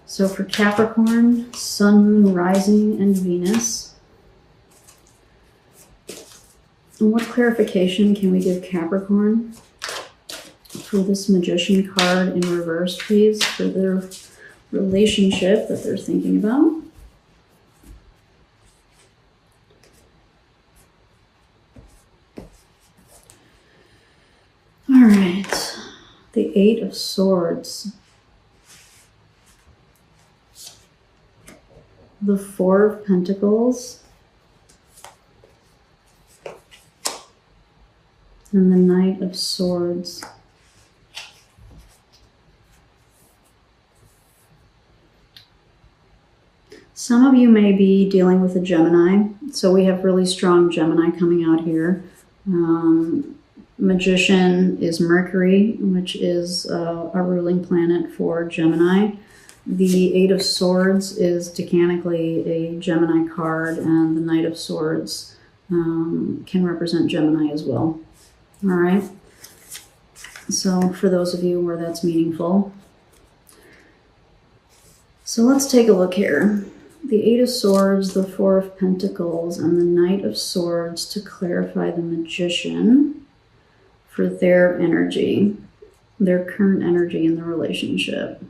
So for Capricorn, Sun, Moon, Rising, and Venus. And what clarification can we give Capricorn for this Magician card in reverse, please, for their relationship that they're thinking about? All right, the Eight of Swords. The Four of Pentacles. And the Knight of Swords. Some of you may be dealing with a Gemini, so we have really strong Gemini coming out here. Magician is Mercury, which is a ruling planet for Gemini. The Eight of Swords is decanically a Gemini card, and the Knight of Swords can represent Gemini as well. All right. So for those of you where that's meaningful. So let's take a look here. The Eight of Swords, the Four of Pentacles, and the Knight of Swords to clarify the Magician for their energy, their current energy in the relationship.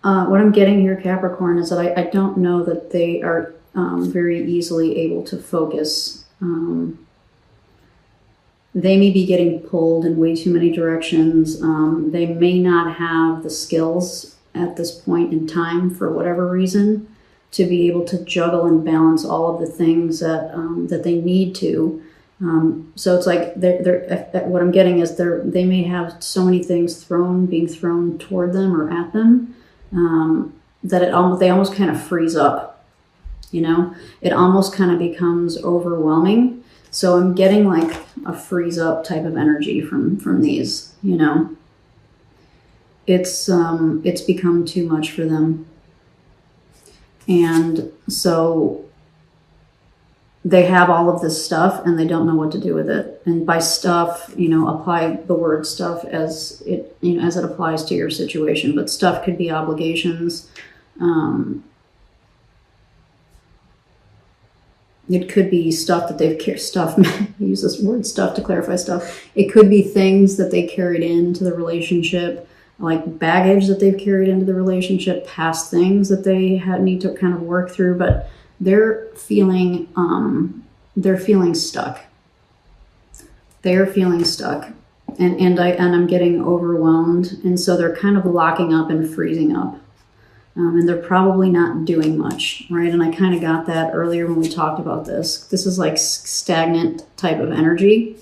What I'm getting here, Capricorn, is that I don't know that they are very easily able to focus. They may be getting pulled in way too many directions. They may not have the skills at this point in time, for whatever reason, to be able to juggle and balance all of the things that that they need to. So it's like what I'm getting is they may have so many things being thrown toward them or at them. That they almost kind of freeze up, you know? It almost kind of becomes overwhelming. So I'm getting like a freeze up type of energy from these, you know? It's become too much for them. And so they have all of this stuff and they don't know what to do with it. And by stuff, you know, apply the word stuff as it, you know, as it applies to your situation. But stuff could be obligations. It could be stuff that they've I use this word stuff to clarify stuff. It could be things that they carried into the relationship, like baggage that they've carried into the relationship, past things that they need to kind of work through. But they're feeling stuck. They're feeling stuck, and I'm getting overwhelmed, and so they're kind of locking up and freezing up, and they're probably not doing much, right? And I kind of got that earlier when we talked about this. This is like stagnant type of energy.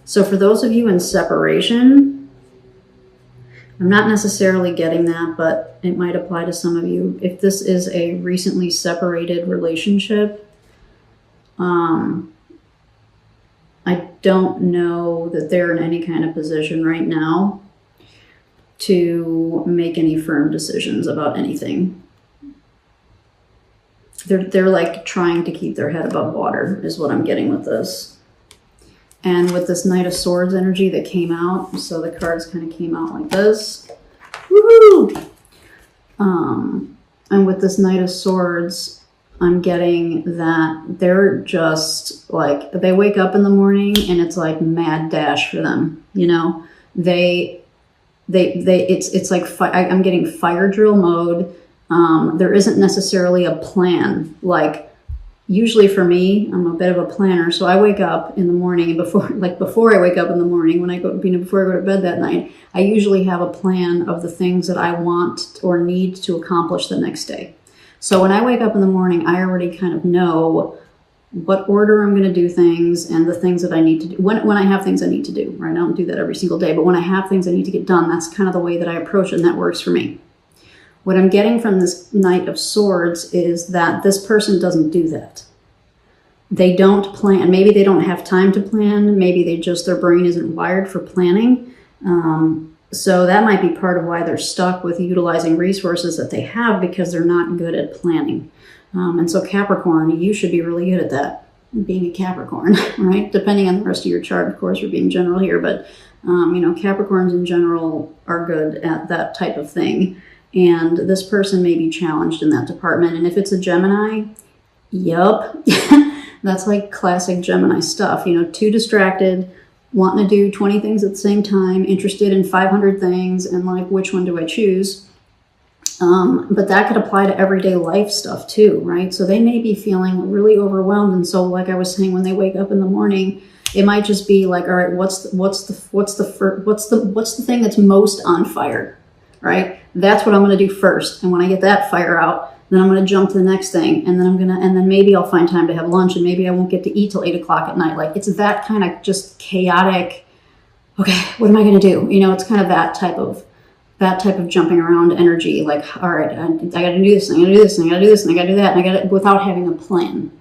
So for those of you in separation, I'm not necessarily getting that, but it might apply to some of you. If this is a recently separated relationship, I don't know that they're in any kind of position right now to make any firm decisions about anything. They're like trying to keep their head above water is what I'm getting with this. And with this Knight of Swords energy that came out, so the cards kind of came out like this. Woohoo! And with this Knight of Swords, I'm getting that they're just like, they wake up in the morning and it's like mad dash for them, you know? It's like, I'm getting fire drill mode. There isn't necessarily a plan. Like, usually for me, I'm a bit of a planner, so I wake up in the morning, and before I wake up in the morning, when I go, before I go to bed that night, I usually have a plan of the things that I want or need to accomplish the next day. So when I wake up in the morning, I already kind of know what order I'm going to do things and the things that I need to do. When I have things I need to do, right? I don't do that every single day, but when I have things I need to get done, that's kind of the way that I approach it, and that works for me. What I'm getting from this Knight of Swords is that this person doesn't do that. They don't plan. Maybe they don't have time to plan. Maybe their brain isn't wired for planning. So that might be part of why they're stuck with utilizing resources that they have, because they're not good at planning. And so Capricorn, you should be really good at that. being a Capricorn, right? Depending on the rest of your chart, of course, we're being general here, but you know, Capricorns in general are good at that type of thing. And this person may be challenged in that department. And if it's a Gemini, yup, that's like classic Gemini stuff. You know, too distracted, wanting to do 20 things at the same time, interested in 500 things, and like, which one do I choose? But that could apply to everyday life stuff too, right? So they may be feeling really overwhelmed. And so, like I was saying, when they wake up in the morning, it might just be like, all right, what's the thing that's most on fire, right? That's what I'm going to do first. And when I get that fire out, then I'm going to jump to the next thing. And then maybe I'll find time to have lunch, and maybe I won't get to eat till 8 o'clock at night. Like, it's that kind of just chaotic. Okay, what am I going to do? You know, it's kind of that type of jumping around energy. Like, all right, I got to do this, I got to do this, and I got to do this, and I got to do that, and I got to, without having a plan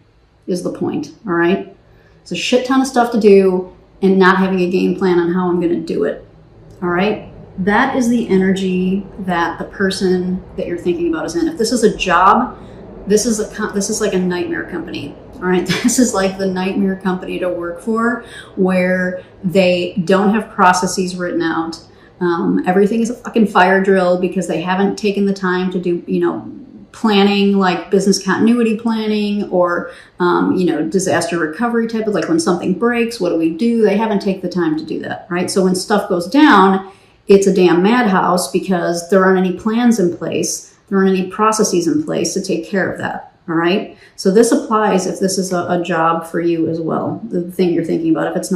is the point. All right. It's a shit ton of stuff to do and not having a game plan on how I'm going to do it. All right. That is the energy that the person that you're thinking about is in. If this is a job, this is like a nightmare company. All right. This is like the nightmare company to work for, where they don't have processes written out. Everything is a fucking fire drill because they haven't taken the time to do, you know, planning, like business continuity planning, or, you know, disaster recovery type of, like, when something breaks, what do we do? They haven't taken the time to do that, right? So when stuff goes down, it's a damn madhouse because there aren't any plans in place. There aren't any processes in place to take care of that. All right. So this applies if this is a job for you as well. The thing you're thinking about, if it's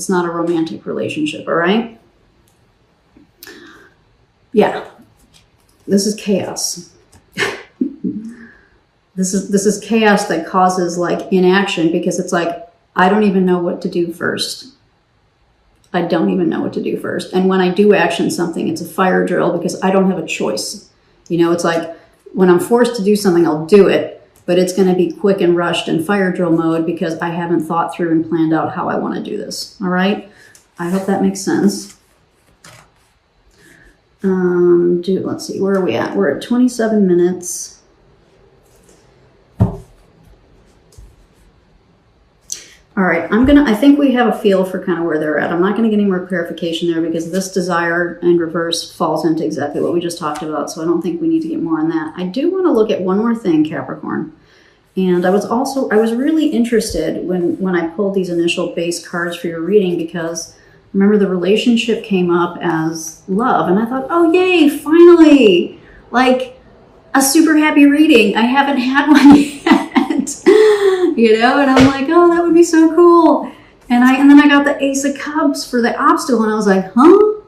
not a romantic relationship. All right. Yeah, this is chaos. This is chaos that causes, like, inaction, because it's like, I don't even know what to do first. I don't even know what to do first. And when I do action something, it's a fire drill because I don't have a choice. You know, it's like when I'm forced to do something, I'll do it, but it's going to be quick and rushed in fire drill mode because I haven't thought through and planned out how I want to do this. All right. I hope that makes sense. Let's see, where are we at? We're at 27 minutes. All right, I think we have a feel for kind of where they're at. I'm not going to get any more clarification there because this desire in reverse falls into exactly what we just talked about. So I don't think we need to get more on that. I do want to look at one more thing, Capricorn. And I was really interested when I pulled these initial base cards for your reading, because remember, the relationship came up as love. And I thought, oh, yay, finally, like a super happy reading. I haven't had one yet, you know, and I'm like, oh, that would be so cool. And then I got the Ace of Cups for the obstacle, and I was like, huh?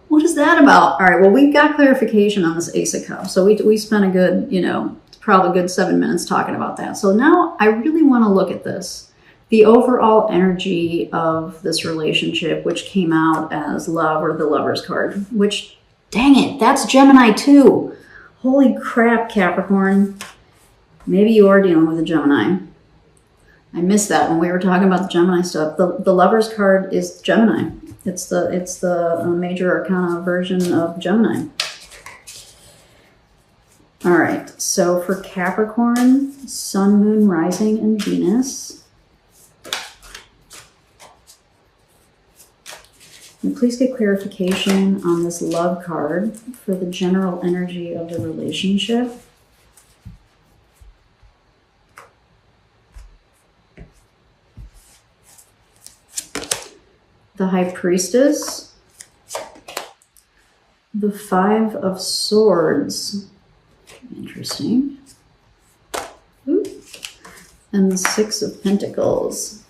What is that about? All right, well, we got clarification on this Ace of Cups. So we spent a good, you know, probably a good 7 minutes talking about that. So now I really want to look at this. The overall energy of this relationship, which came out as love, or the Lover's card, which, dang it, that's Gemini too. Holy crap, Capricorn. Maybe you are dealing with a Gemini. I missed that when we were talking about the Gemini stuff. The Lover's card is Gemini. It's the major arcana version of Gemini. All right, so for Capricorn, Sun, Moon, Rising, and Venus. And please get clarification on this love card for the general energy of the relationship. The High Priestess. The Five of Swords. Interesting. Ooh. And the Six of Pentacles.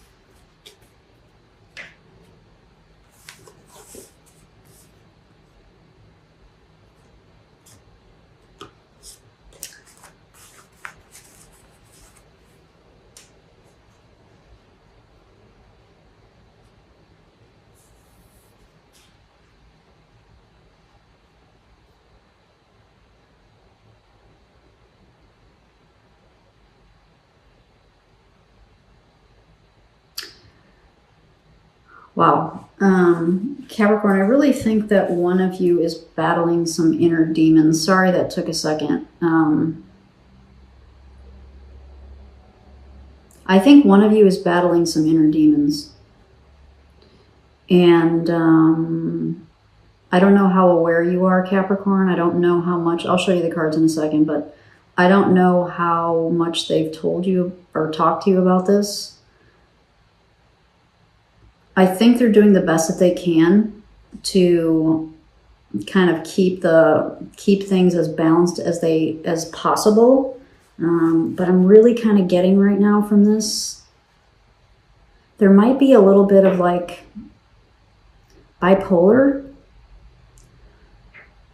Wow. Capricorn, I really think that one of you is battling some inner demons. Sorry that took a second. I think one of you is battling some inner demons. And I don't know how aware you are, Capricorn. I don't know how much, I'll show you the cards in a second, but I don't know how much they've told you or talked to you about this. I think they're doing the best that they can to kind of keep things as balanced as possible. But I'm really kind of getting right now from this, there might be a little bit of like bipolar.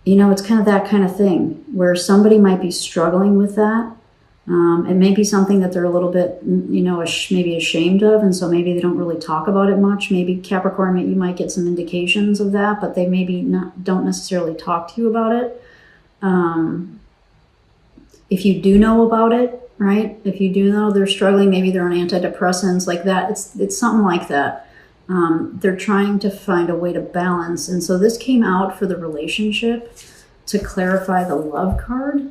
You know, it's kind of that kind of thing where somebody might be struggling with that. It may be something that they're a little bit, you know, maybe ashamed of, and so maybe they don't really talk about it much. Maybe Capricorn, you might get some indications of that, but they maybe don't necessarily talk to you about it. If you do know about it, right? If you do know they're struggling, maybe they're on antidepressants like that. It's something like that. They're trying to find a way to balance. And so this came out for the relationship to clarify the love card.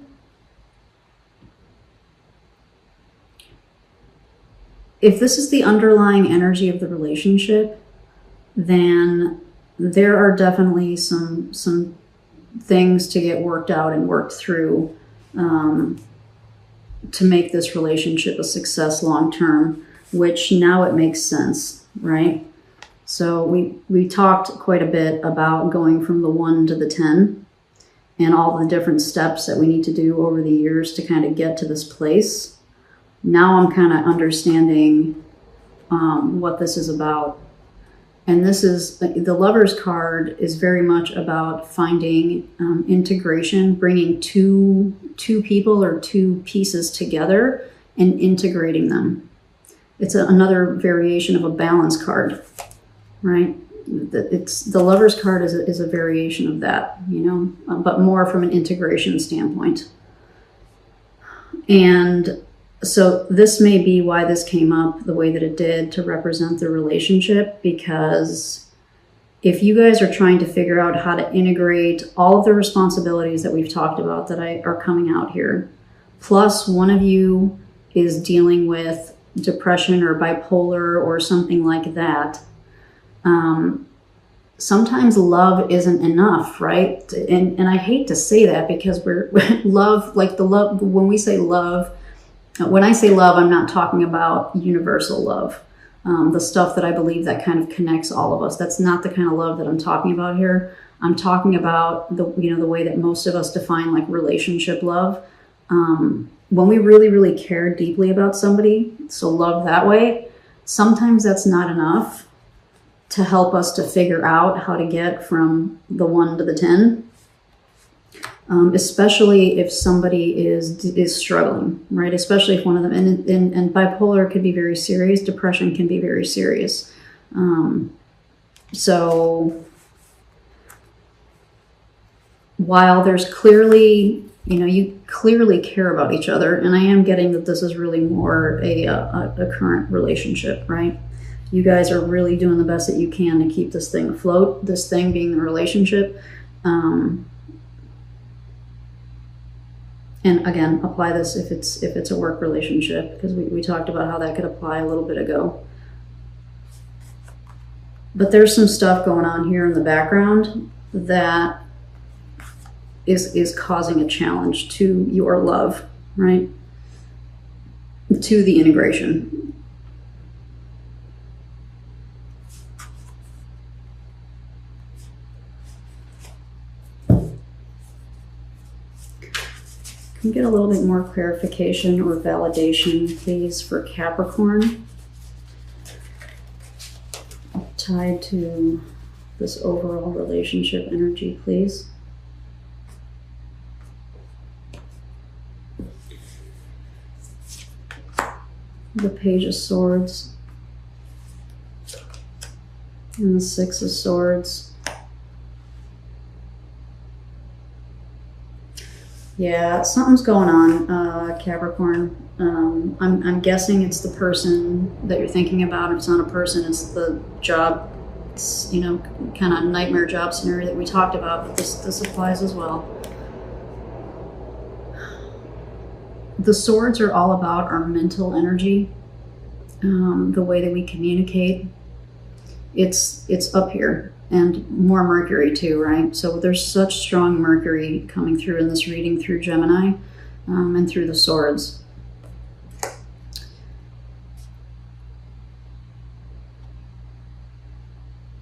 If this is the underlying energy of the relationship, then there are definitely some things to get worked out and worked through to make this relationship a success long term, which now it makes sense, right? So we talked quite a bit about going from the 1 to the 10 and all the different steps that we need to do over the years to kind of get to this place. Now I'm kind of understanding what this is about. And this is, the Lover's card is very much about finding integration, bringing two people or two pieces together and integrating them. It's another variation of a balance card, right? The Lover's card is a variation of that, you know, but more from an integration standpoint. And so this may be why this came up the way that it did to represent the relationship, because if you guys are trying to figure out how to integrate all of the responsibilities that we've talked about that are coming out here, plus one of you is dealing with depression or bipolar or something like that, sometimes love isn't enough, right? And I hate to say that because we're love, like the love, when we say love, when I say love, I'm not talking about universal love, the stuff that I believe that kind of connects all of us. That's not the kind of love that I'm talking about here. I'm talking about the way that most of us define like relationship love. When we really, really care deeply about somebody, so love that way, sometimes that's not enough to help us to figure out how to get from the 1 to the 10. Especially if somebody is struggling, right? Especially if one of them, and bipolar could be very serious, depression can be very serious. So while there's clearly, you clearly care about each other, and I am getting that this is really more a current relationship, right? You guys are really doing the best that you can to keep this thing afloat, this thing being the relationship. And again, apply this if it's a work relationship, because we talked about how that could apply a little bit ago. But there's some stuff going on here in the background that is causing a challenge to your love, right? To the integration. Can you get a little bit more clarification or validation, please, for Capricorn tied to this overall relationship energy, please? The Page of Swords and the Six of Swords. Yeah, something's going on, Capricorn. I'm guessing it's the person that you're thinking about. If it's not a person, it's the job, kind of nightmare job scenario that we talked about, but this applies as well. The swords are all about our mental energy. the way that we communicate, it's up here. And more Mercury too, right? So there's such strong Mercury coming through in this reading through Gemini and through the swords.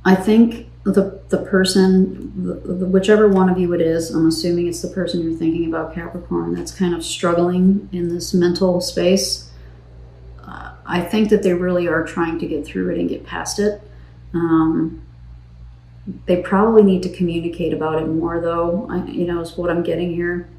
I think the person, whichever one of you it is, I'm assuming it's the person you're thinking about, Capricorn, that's kind of struggling in this mental space. I think that they really are trying to get through it and get past it. They probably need to communicate about it more, though, is what I'm getting here.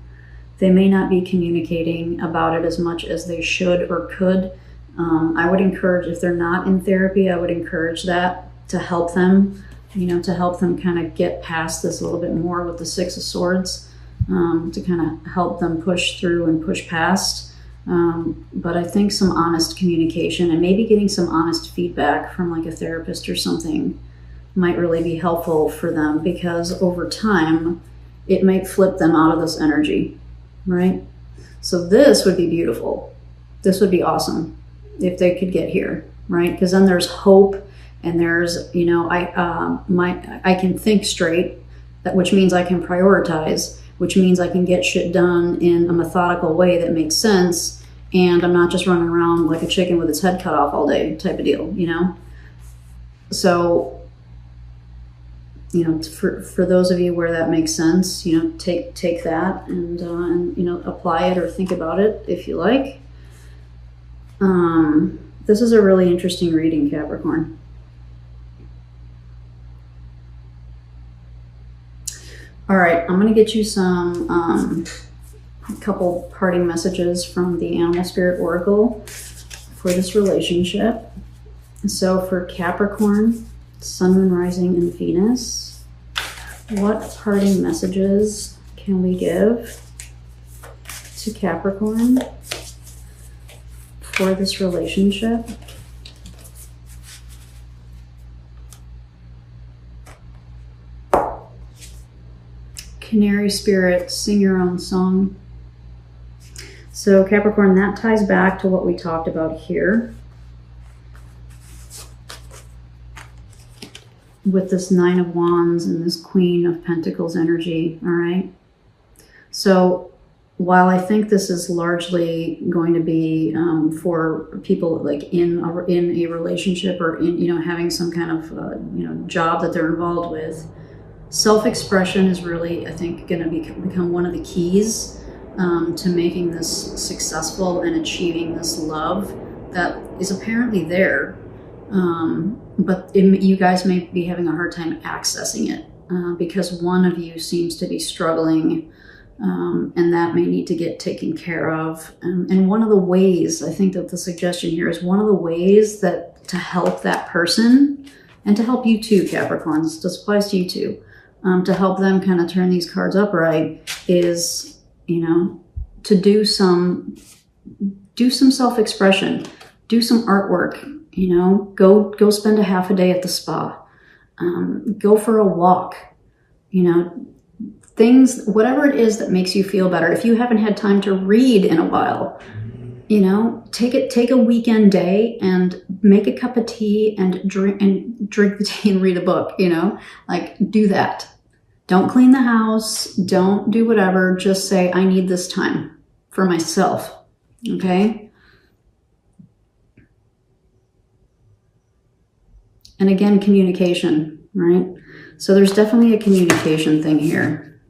They may not be communicating about it as much as they should or could. I would encourage, if they're not in therapy, I would encourage that to help them, to help them kind of get past this a little bit more with the Six of Swords, to kind of help them push through and push past. But I think some honest communication and maybe getting some honest feedback from like a therapist or something might really be helpful for them, because over time it might flip them out of this energy, right? So this would be beautiful. This would be awesome if they could get here, right? Because then there's hope, and there's, I can think straight, which means I can prioritize, which means I can get shit done in a methodical way that makes sense, and I'm not just running around like a chicken with its head cut off all day type of deal, So, for those of you where that makes sense, take that and apply it or think about it if you like. This is a really interesting reading, Capricorn. All right, I'm going to get you some a couple parting messages from the Animal Spirit Oracle for this relationship. So for Capricorn, Sun, Moon, Rising, and Venus, what parting messages can we give to Capricorn for this relationship? Canary Spirit, sing your own song. So Capricorn, that ties back to what we talked about here with this Nine of Wands and this Queen of Pentacles energy, all right? So while I think this is largely going to be for people like in a relationship or in having some kind of job that they're involved with, self-expression is really, I think, going to become one of the keys to making this successful and achieving this love that is apparently there. But you guys may be having a hard time accessing it because one of you seems to be struggling, and that may need to get taken care of. And one of the ways, I think that the suggestion here is one of the ways that to help that person, and to help you too, Capricorns, this applies to you too, to help them kind of turn these cards upright is, to do some self-expression, do some artwork, go spend a half a day at the spa, go for a walk, things, whatever it is that makes you feel better. If you haven't had time to read in a while, take a weekend day and make a cup of tea and drink the tea and read a book, like do that. Don't clean the house. Don't do whatever. Just say, I need this time for myself. Okay. And again, communication, right? So there's definitely a communication thing here.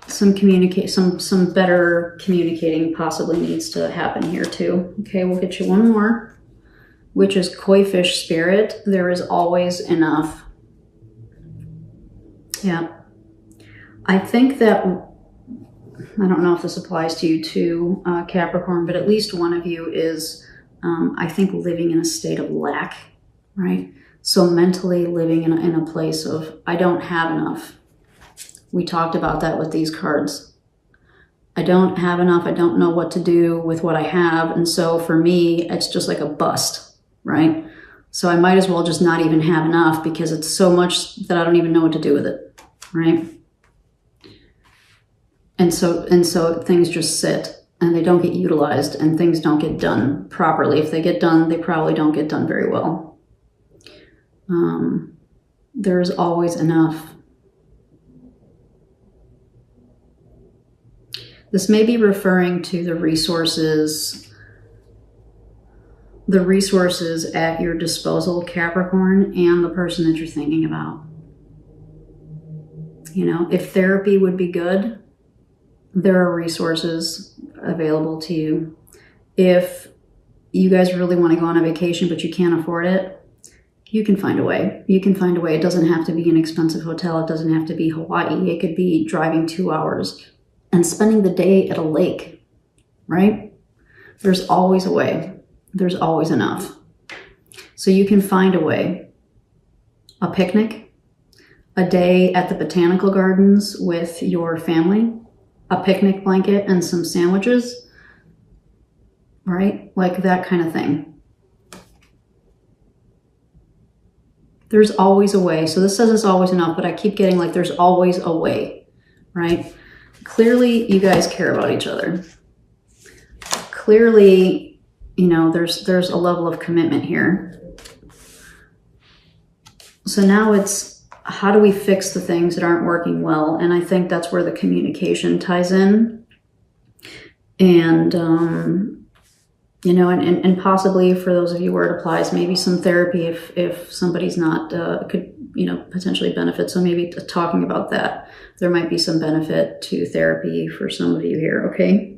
Some better communicating possibly needs to happen here too. Okay, we'll get you one more, which is Koi Fish Spirit. There is always enough. Yeah. I think that, I don't know if this applies to you too, Capricorn, but at least one of you is, I think, living in a state of lack, right? So mentally living in a place of, I don't have enough. We talked about that with these cards. I don't have enough. I don't know what to do with what I have. And so for me, it's just like a bust, right? So I might as well just not even have enough because it's so much that I don't even know what to do with it, right? And so things just sit. and they don't get utilized, and things don't get done properly. If they get done, they probably don't get done very well. There's always enough. This may be referring to the resources at your disposal, Capricorn, and the person that you're thinking about. You know, if therapy would be good, there are resources available to you. If you guys really want to go on a vacation but you can't afford it, you can find a way. You can find a way. It doesn't have to be an expensive hotel. It doesn't have to be Hawaii. It could be driving 2 hours and spending the day at a lake, right? There's always a way. There's always enough. So you can find a way. A picnic, a day at the botanical gardens with your family, a picnic blanket and some sandwiches, right? Like that kind of thing. There's always a way. So this says it's always enough, but I keep getting like there's always a way, right? Clearly, you guys care about each other. Clearly, you know, there's a level of commitment here. So now it's, how do we fix the things that aren't working well? And I think that's where the communication ties in. And, you know, and possibly for those of you where it applies, maybe some therapy if somebody's not, could, you know, potentially benefit. So maybe talking about that, there might be some benefit to therapy for some of you here, okay?